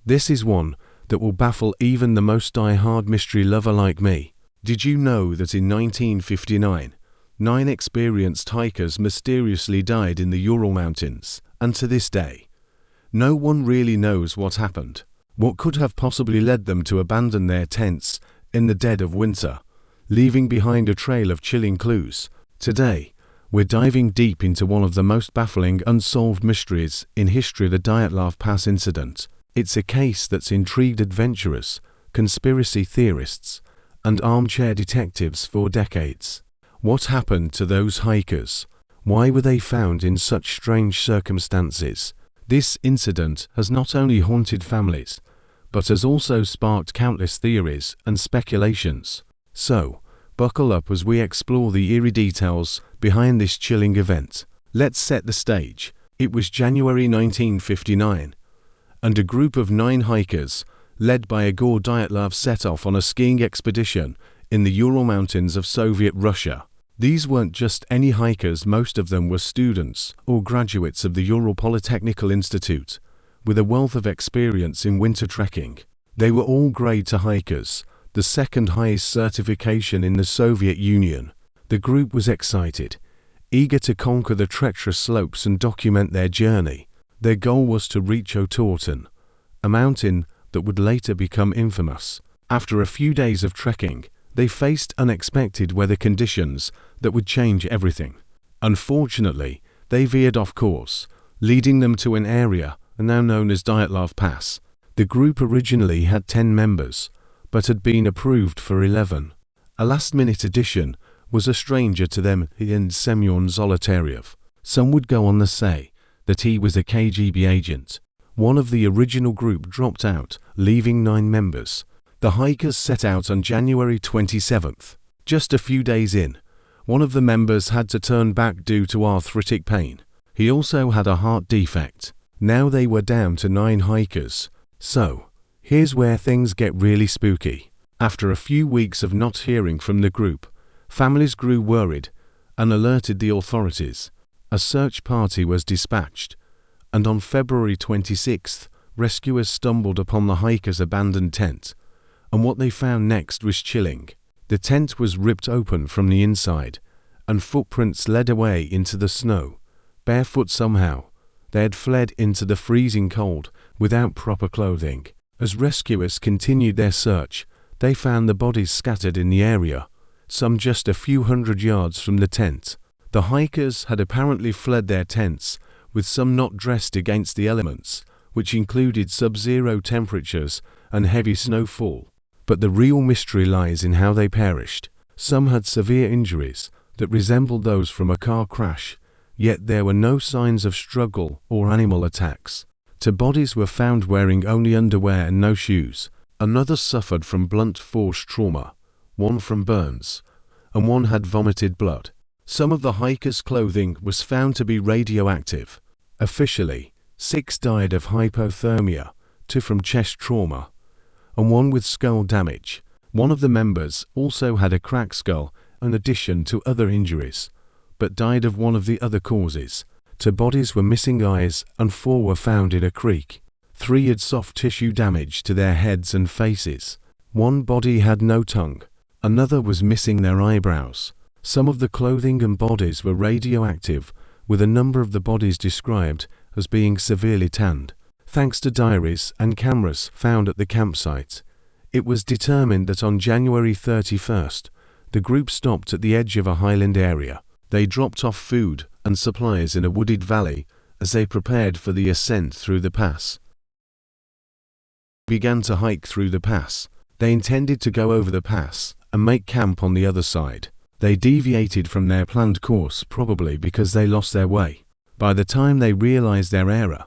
This is one that will baffle even the most die-hard mystery lover like me. Did you know that in 1959, 9 experienced hikers mysteriously died in the Ural Mountains, and to this day, no one really knows what happened? What could have possibly led them to abandon their tents in the dead of winter, leaving behind a trail of chilling clues? Today, we're diving deep into one of the most baffling unsolved mysteries in history, the Dyatlov Pass incident. It's a case that's intrigued adventurers, conspiracy theorists, and armchair detectives for decades. What happened to those hikers? Why were they found in such strange circumstances? This incident has not only haunted families, but has also sparked countless theories and speculations. So, buckle up as we explore the eerie details behind this chilling event. Let's set the stage. It was January 1959, and a group of 9 hikers, led by Igor Dyatlov, set off on a skiing expedition in the Ural Mountains of Soviet Russia. These weren't just any hikers, most of them were students or graduates of the Ural Polytechnical Institute, with a wealth of experience in winter trekking. They were all Grade 2 hikers, the second highest certification in the Soviet Union. The group was excited, eager to conquer the treacherous slopes and document their journey. Their goal was to reach Otorten, a mountain that would later become infamous. After a few days of trekking, they faced unexpected weather conditions that would change everything. Unfortunately, they veered off course, leading them to an area now known as Dyatlov Pass. The group originally had 10 members, but had been approved for 11. A last-minute addition was a stranger to them in Semyon Zolotaryov. Some would go on to say that he was a KGB agent. One of the original group dropped out, leaving 9 members. The hikers set out on January 27th. Just a few days in, one of the members had to turn back due to arthritic pain. He also had a heart defect. Now they were down to 9 hikers. So, here's where things get really spooky. After a few weeks of not hearing from the group, families grew worried and alerted the authorities. A search party was dispatched, and on February 26th, rescuers stumbled upon the hikers' abandoned tent, and what they found next was chilling. The tent was ripped open from the inside, and footprints led away into the snow. Barefoot somehow, they had fled into the freezing cold without proper clothing. As rescuers continued their search, they found the bodies scattered in the area, some just a few hundred yards from the tent. The hikers had apparently fled their tents, with some not dressed against the elements, which included sub-zero temperatures and heavy snowfall. But the real mystery lies in how they perished. Some had severe injuries that resembled those from a car crash, yet there were no signs of struggle or animal attacks. 2 bodies were found wearing only underwear and no shoes. Another suffered from blunt force trauma, one from burns, and one had vomited blood. Some of the hikers' clothing was found to be radioactive. Officially, 6 died of hypothermia, 2 from chest trauma, and 1 with skull damage. One of the members also had a cracked skull in addition to other injuries, but died of one of the other causes. 2 bodies were missing eyes and 4 were found in a creek. 3 had soft tissue damage to their heads and faces. 1 body had no tongue. Another was missing their eyebrows. Some of the clothing and bodies were radioactive, with a number of the bodies described as being severely tanned. Thanks to diaries and cameras found at the campsite, it was determined that on January 31st, the group stopped at the edge of a highland area. They dropped off food and supplies in a wooded valley as they prepared for the ascent through the pass. They began to hike through the pass. They intended to go over the pass and make camp on the other side. They deviated from their planned course, probably because they lost their way. By the time they realized their error,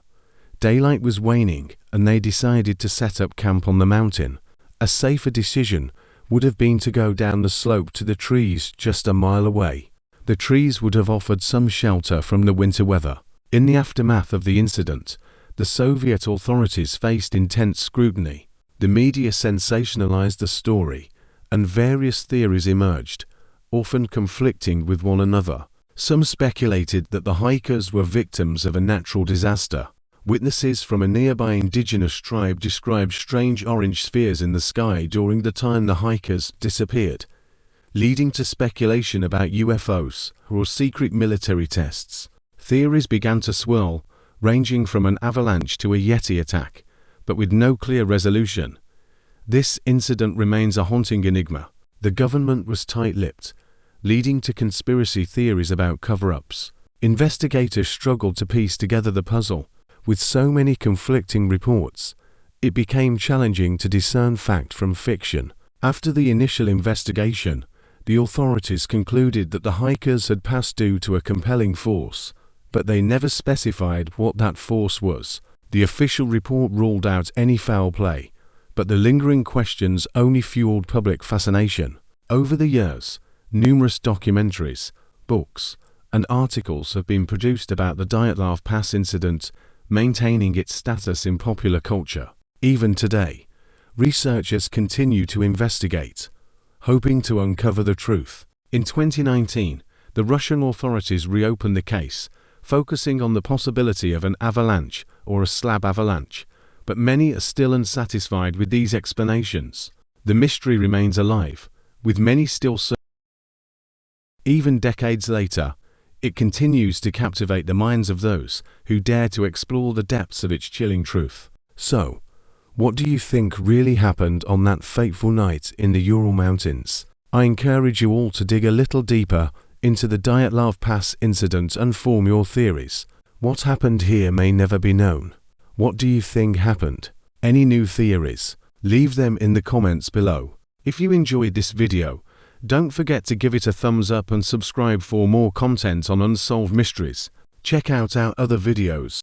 daylight was waning and they decided to set up camp on the mountain. A safer decision would have been to go down the slope to the trees just a mile away. The trees would have offered some shelter from the winter weather. In the aftermath of the incident, the Soviet authorities faced intense scrutiny. The media sensationalized the story, and various theories emerged, often conflicting with one another. Some speculated that the hikers were victims of a natural disaster, Witnesses from a nearby indigenous tribe described strange orange spheres in the sky during the time the hikers disappeared, leading to speculation about UFOs or secret military tests. Theories began to swirl, ranging from an avalanche to a Yeti attack, but with no clear resolution. This incident remains a haunting enigma. The government was tight-lipped, leading to conspiracy theories about cover-ups. Investigators struggled to piece together the puzzle. With so many conflicting reports, it became challenging to discern fact from fiction. After the initial investigation, the authorities concluded that the hikers had passed due to a compelling force, but they never specified what that force was. The official report ruled out any foul play, but the lingering questions only fueled public fascination. Over the years, numerous documentaries, books, and articles have been produced about the Dyatlov Pass incident, maintaining its status in popular culture. Even today, researchers continue to investigate, hoping to uncover the truth. In 2019, the Russian authorities reopened the case, focusing on the possibility of an avalanche or a slab avalanche, but many are still unsatisfied with these explanations. The mystery remains alive, with many still searching. Even decades later, it continues to captivate the minds of those who dare to explore the depths of its chilling truth. So, what do you think really happened on that fateful night in the Ural Mountains? I encourage you all to dig a little deeper into the Dyatlov Pass incident and form your theories. What happened here may never be known. What do you think happened? Any new theories? Leave them in the comments below. If you enjoyed this video, don't forget to give it a thumbs up and subscribe for more content on unsolved mysteries. Check out our other videos.